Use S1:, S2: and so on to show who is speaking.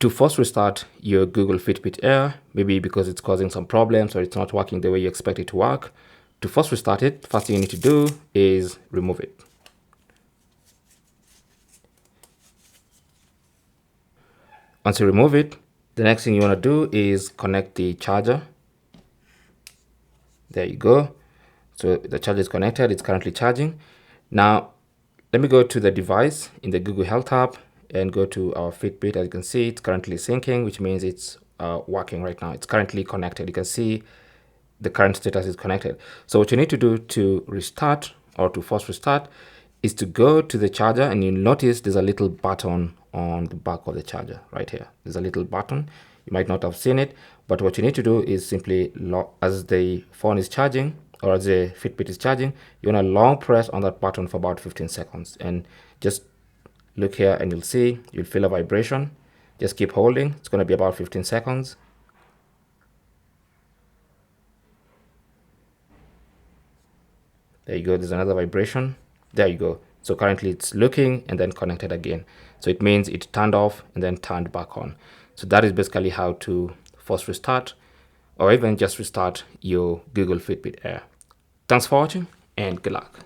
S1: To force restart your Google Fitbit Air, maybe because it's causing some problems or it's not working the way you expect it to work, to force restart it, first thing you need to do is remove it. Once you remove it, the next thing you want to do is connect the charger. There you go. So the charger is connected, it's currently charging. Now, let me go to the device in the Google Health app and go to our Fitbit. As you can see, it's currently syncing, which means it's working right now. It's currently connected. You can see the current status is connected. So what you need to do to restart or to force restart is to go to the charger, and you'll notice there's a little button on the back of the charger right here. There's a little button. You might not have seen it, but what you need to do is simply as the phone is charging or as the Fitbit is charging, you want to long press on that button for about 15 seconds and just look here and you'll feel a vibration. Just keep holding. It's going to be about 15 seconds. There you go. There's another vibration. There you go. So currently it's looking and then connected again. So it means it turned off and then turned back on. So that is basically how to force restart or even just restart your Google Fitbit Air. Thanks for watching and good luck.